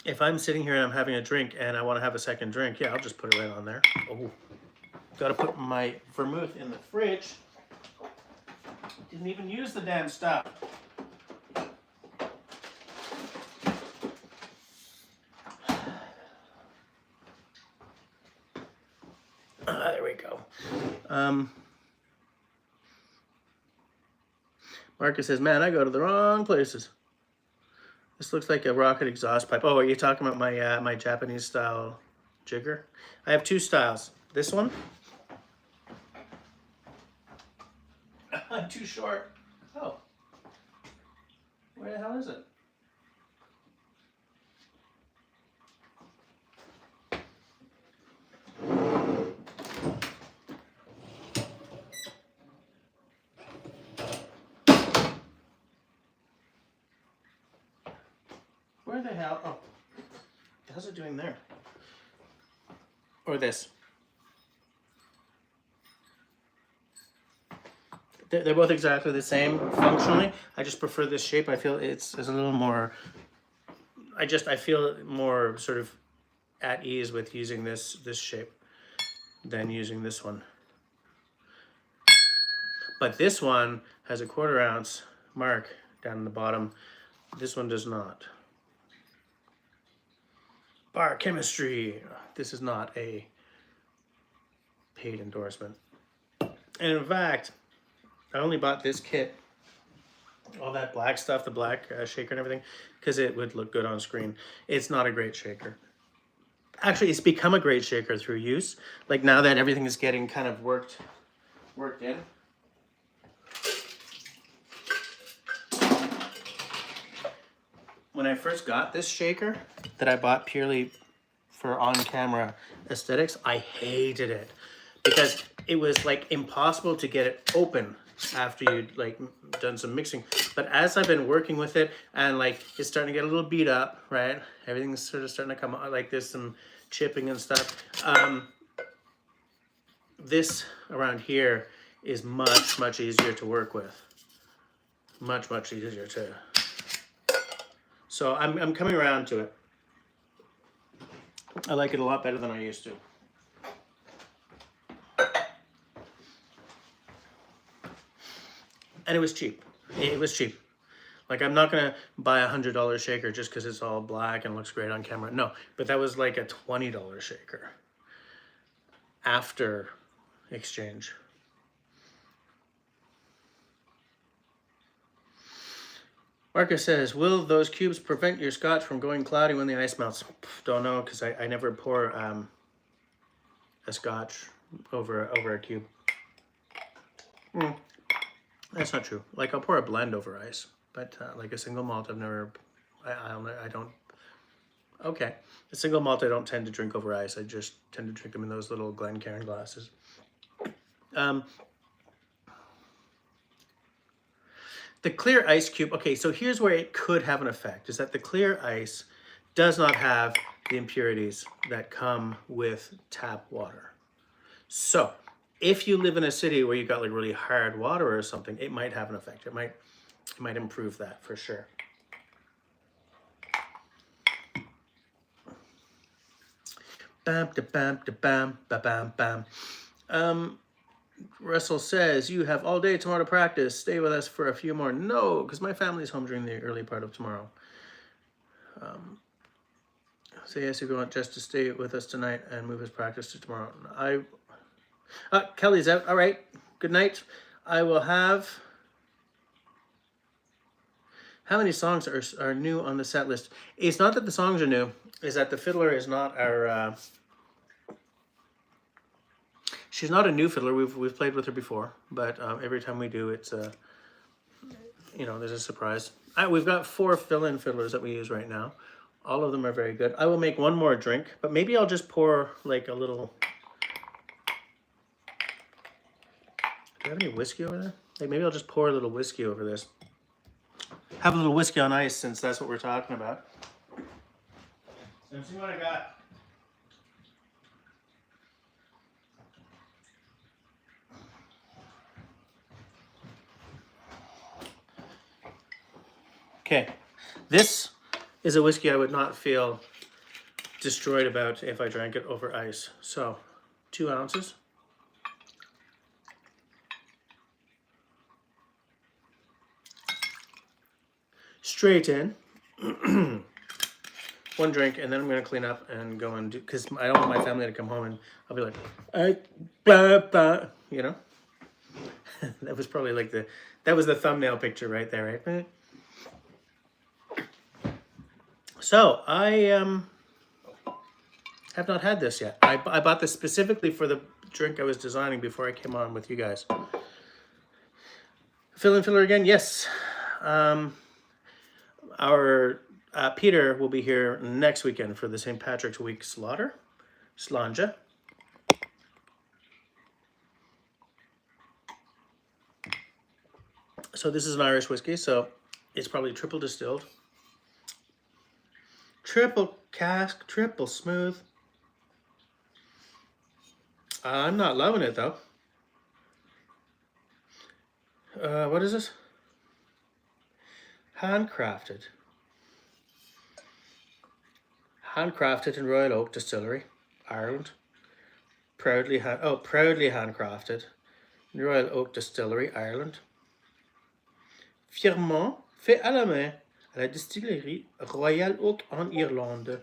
if I'm sitting here and I'm having a drink and I want to have a second drink, yeah, I'll just put it right on there. Oh, got to put my vermouth in the fridge. Didn't even use the damn stuff. There we go. Marcus says, man, I go to the wrong places. This looks like a rocket exhaust pipe. Oh, are you talking about my my Japanese style jigger? I have 2 styles. This one. I'm too short. Oh. Where the hell is it? Where the hell? Oh, how's it doing there? Or this? They're both exactly the same functionally. I just prefer this shape. I feel it's a little more, I feel more sort of at ease with using this shape than using this one. But this one has a 1/4 ounce mark down in the bottom. This one does not. Bar chemistry. This is not a paid endorsement. And in fact, I only bought this kit, all that black stuff, the black shaker and everything, because it would look good on screen. It's not a great shaker. Actually, it's become a great shaker through use. Like now that everything is getting kind of worked in. When I first got this shaker that I bought purely for on-camera aesthetics, I hated it because it was like impossible to get it open after you'd like done some mixing. But as I've been working with it and like it's starting to get a little beat up, right? Everything's sort of starting to come out, like there's some chipping and stuff. This around here is much easier to work with. Much easier to. So I'm coming around to it. I like it a lot better than I used to. And it was cheap. It was cheap. Like I'm not gonna buy a $100 shaker just because it's all black and looks great on camera. No, but that was like a $20 shaker after exchange. Marcus says, will those cubes prevent your scotch from going cloudy when the ice melts? Don't know, because I never pour a scotch over a cube. That's not true. Like I'll pour a blend over ice, but like a single malt, I've never, I don't, okay. A single malt I don't tend to drink over ice. I just tend to drink them in those little Glencairn glasses. The clear ice cube, okay, so here's where it could have an effect, is that the clear ice does not have the impurities that come with tap water. So if you live in a city where you've got like really hard water or something, it might have an effect. It might improve that for sure. Bam, da, bam, da, bam, ba, bam, bam. Russell says, you have all day tomorrow to practice. Stay with us for a few more. No, because my family's home during the early part of tomorrow. Say yes if you want Jess to stay with us tonight and move his practice to tomorrow. Kelly's out. All right. Good night. I will have... How many songs are new on the set list? It's not that the songs are new. It's that the fiddler is not our... She's not a new fiddler. We've played with her before, but every time we do, it's you know, there's a surprise. We've got 4 fill-in fiddlers that we use right now. All of them are very good. I will make one more drink, but maybe I'll just pour like a little. Do you have any whiskey over there? Like maybe I'll just pour a little whiskey over this. Have a little whiskey on ice since that's what we're talking about. So let's see what I got. Okay, this is a whiskey I would not feel destroyed about if I drank it over ice. So, 2 ounces. Straight in. 1 drink, and then I'm going to clean up and go and do, because I don't want my family to come home and I'll be like, blah, blah, you know? That was probably like that was the thumbnail picture right there, right? So, I have not had this yet. I bought this specifically for the drink I was designing before I came on with you guys. Fill-in filler again? Yes. Our Peter will be here next weekend for the St. Patrick's Week Slanja. So this is an Irish whiskey, so it's probably triple distilled. Triple cask, triple smooth. I'm not loving it though. What is this? Handcrafted. Handcrafted in Royal Oak Distillery, Ireland. Proudly handcrafted in Royal Oak Distillery, Ireland. Fièrement fait à la main à la distillerie Royal Oak en Irlande.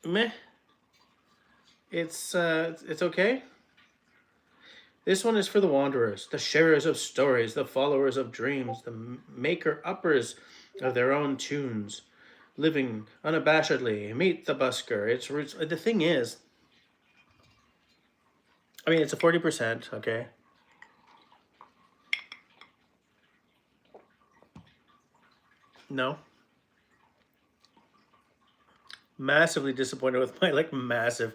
Meh. It's okay. This one is for the wanderers, the sharers of stories, the followers of dreams, the maker-uppers of their own tunes, living unabashedly. Meet the busker. Its roots. The thing is, I mean, it's a 40%. Okay. No. Massively disappointed with my massive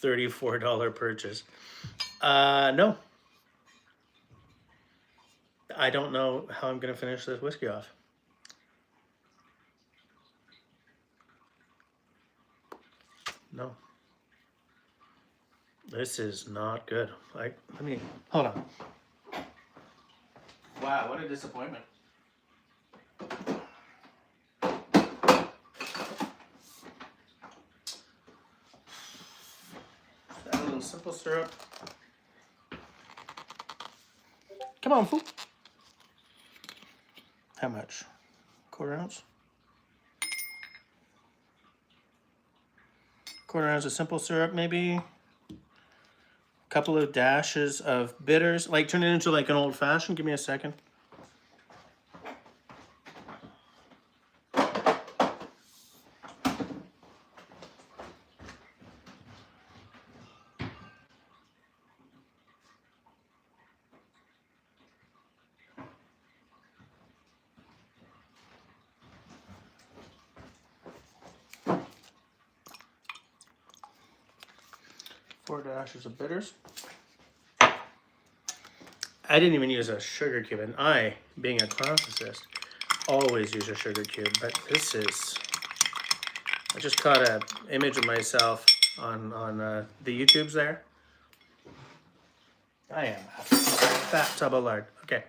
$34 purchase. No. I don't know how I'm gonna finish this whiskey off. No. This is not good. Let me hold on. Wow, what a disappointment. Add a little simple syrup. Come on, fool. How much? Quarter ounce? Quarter ounce of simple syrup, maybe. A couple of dashes of bitters. Turn it into an old fashioned. Give me a second. Four dashes of bitters. I didn't even use a sugar cube, and I, being a classicist, always use a sugar cube, but this is... I just caught an image of myself on the YouTubes there. I am a fat tub of lard. Okay.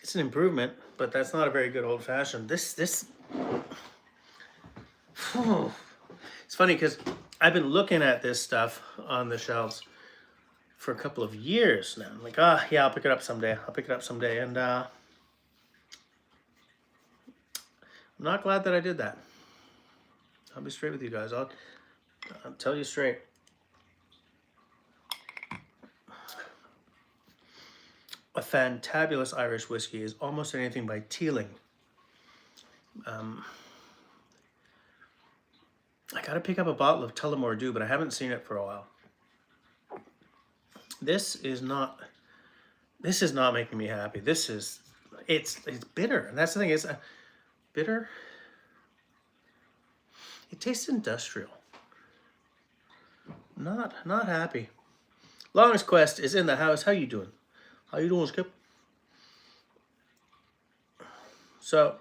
It's an improvement, but that's not a very good old fashioned. It's funny because I've been looking at this stuff on the shelves for a couple of years now. I'm like, yeah, I'll pick it up someday. And I'm not glad that I did that. I'll be straight with you guys. I'll tell you straight. A fantabulous Irish whiskey is almost anything by Teeling. I gotta pick up a bottle of Tullamore Dew, but I haven't seen it for a while. This is not making me happy. It's bitter, and that's the thing. It's bitter. It tastes industrial. Not happy. Longest Quest is in the house. How you doing? How you doing, Skip? So,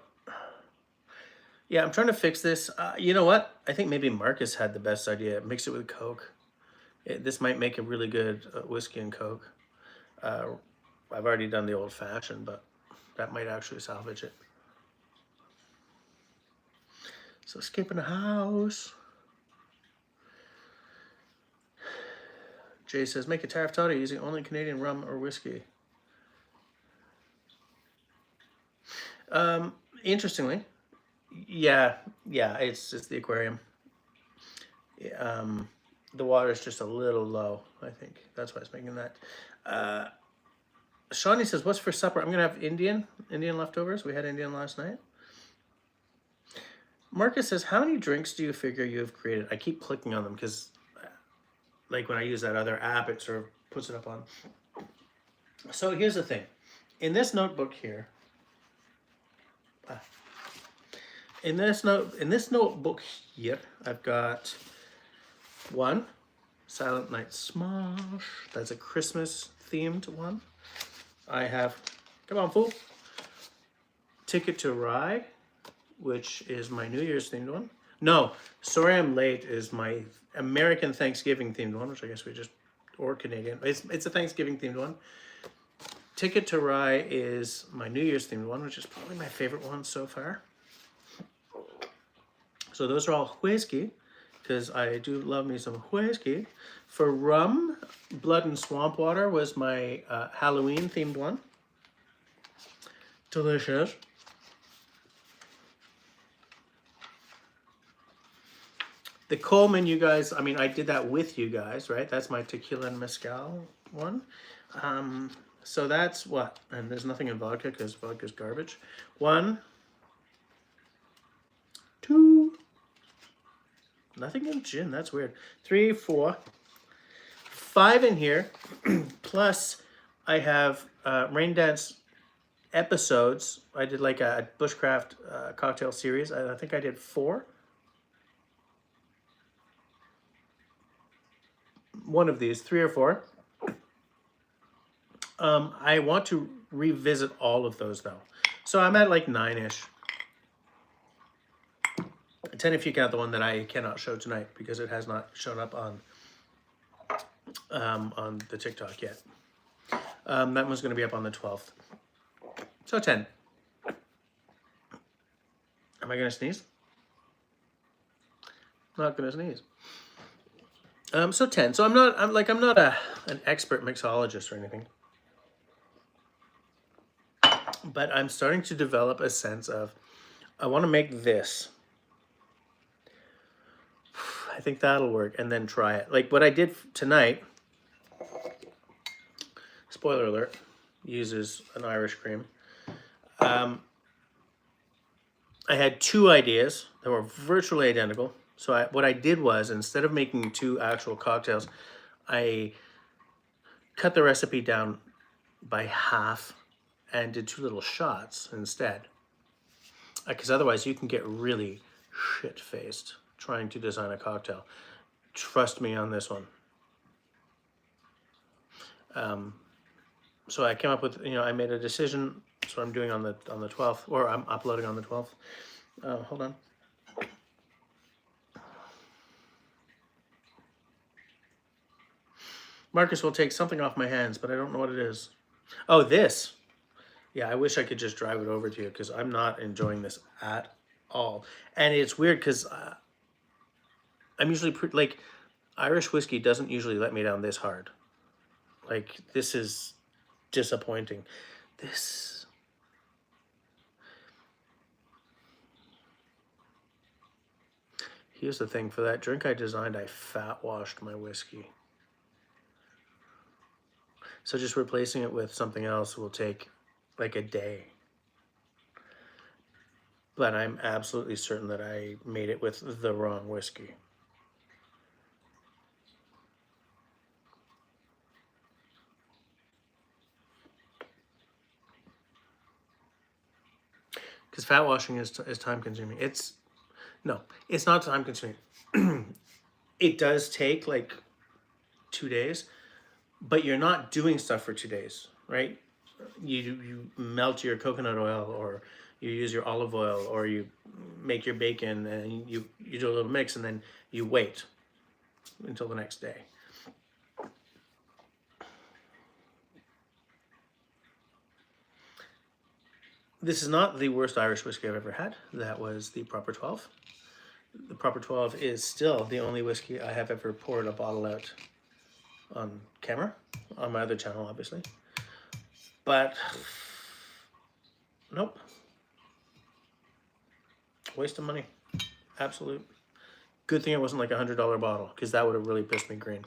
yeah, I'm trying to fix this. You know what? I think maybe Marcus had the best idea. Mix it with Coke. This might make a really good whiskey and Coke. I've already done the old fashioned, but that might actually salvage it. So Skip in the house. Jay says, make a tariff toddy using only Canadian rum or whiskey. Interestingly, yeah, it's the aquarium. The water is just a little low, I think. That's why it's making that. Shawnee says, what's for supper? I'm going to have Indian leftovers. We had Indian last night. Marcus says, how many drinks do you figure you have created? I keep clicking on them because when I use that other app, it sort of puts it up on. So here's the thing. In this notebook here, I've got one Silent Night Smosh. That's a Christmas themed one. I have Come on, fool. Ticket to Rye, which is my New Year's themed one. No, Sorry I'm Late is my American Thanksgiving themed one, which I guess we just, or Canadian. It's a Thanksgiving themed one. Ticket to Rye is my New Year's themed one, which is probably my favorite one so far. So those are all whiskey, because I do love me some whiskey. For rum, Blood and Swamp Water was my Halloween themed one. Delicious. The Coleman, you guys, I mean, I did that with you guys, right? That's my tequila and mezcal one. So that's what? And there's nothing in vodka because vodka's garbage. 1, 2, nothing in gin, that's weird. 3, 4, 5 in here. Plus I have Raindance episodes. I did like a bushcraft cocktail series. I think I did 4. One of these, 3 or 4. I want to revisit all of those though. So I'm at like 9-ish. 10 if you count the one that I cannot show tonight because it has not shown up on the TikTok yet. That one's going to be up on the 12th. So 10. Am I going to sneeze? Not going to sneeze. So 10. So I'm not an expert mixologist or anything. But I'm starting to develop a sense of, I want to make this. I think that'll work, and then try it. Like what I did tonight, spoiler alert, uses an Irish cream. I had 2 ideas that were virtually identical. So what I did was, instead of making 2 actual cocktails, I cut the recipe down by half and did 2 little shots instead. Because otherwise you can get really shit-faced trying to design a cocktail. Trust me on this one. So I came up with, I made a decision. That's what I'm doing on the 12th, or I'm uploading on the 12th. Hold on. Marcus will take something off my hands, but I don't know what it is. Oh, this. Yeah, I wish I could just drive it over to you because I'm not enjoying this at all. And it's weird because I'm usually like, Irish whiskey doesn't usually let me down this hard. Like, this is disappointing. Here's the thing, for that drink I designed, I fat washed my whiskey. So just replacing it with something else will take like a day. But I'm absolutely certain that I made it with the wrong whiskey. Because fat washing is time consuming. It's not time consuming. It does take like 2 days, but you're not doing stuff for 2 days, right? You melt your coconut oil, or you use your olive oil, or you make your bacon and you do a little mix, and then you wait until the next day. This is not the worst Irish whiskey I've ever had. That was the Proper 12. The Proper 12 is still the only whiskey I have ever poured a bottle out on camera, on my other channel, obviously. But, nope. Waste of money. Absolute. Good thing it wasn't like $100 bottle, because that would have really pissed me green.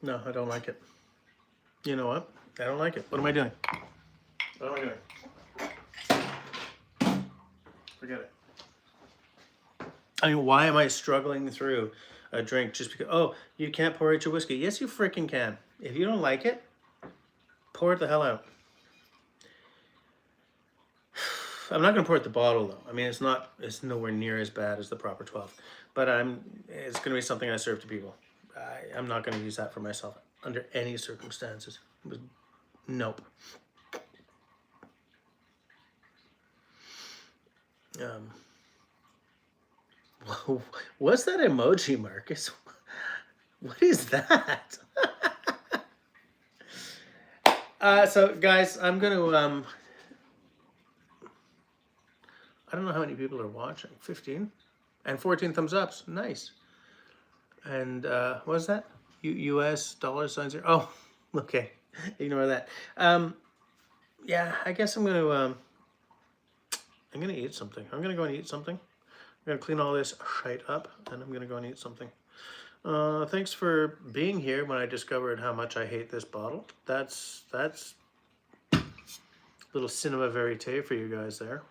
No, I don't like it. You know what? I don't like it. What am I doing? What am I doing? Forget it. I mean, why am I struggling through a drink just because, oh, you can't pour out your whiskey? Yes, you freaking can. If you don't like it, pour it the hell out. I'm not going to pour it the bottle though. I mean, it's nowhere near as bad as the Proper 12, but it's going to be something I serve to people. I'm not going to use that for myself under any circumstances. Nope. What's that emoji, Marcus? What is that? So guys, I'm gonna I don't know how many people are watching. 15 and 14 thumbs ups. Nice. And what was that? US dollar signs here. Oh, okay. Ignore that. Yeah, I guess I'm gonna eat something. I'm gonna go and eat something. I'm gonna clean all this shite up, and I'm gonna go and eat something. Thanks for being here when I discovered how much I hate this bottle. That's a little cinema verite for you guys there.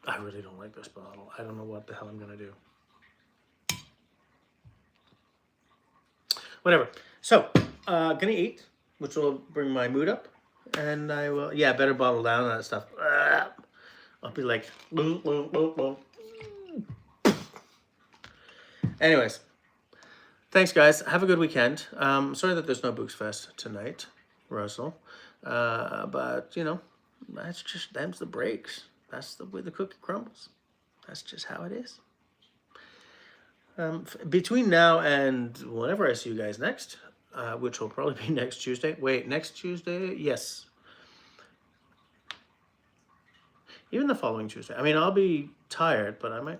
I really don't like this bottle. I don't know what the hell I'm gonna do. Whatever. So, gonna eat, which will bring my mood up, and I will, yeah, better bottle down that stuff. I'll be like, anyways, thanks guys. Have a good weekend. Sorry that there's no Books Fest tonight, Russell, but you know, them's the breaks. That's the way the cookie crumbles. That's just how it is. Between now and whenever I see you guys next, which will probably be next Tuesday. Wait, next Tuesday? Yes. Even the following Tuesday. I mean, I'll be tired, but I might.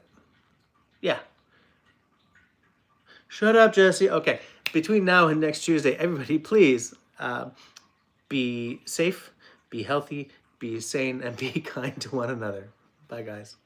Yeah. Shut up, Jesse. Okay. Between now and next Tuesday, everybody, please be safe, be healthy, be sane, and be kind to one another. Bye, guys.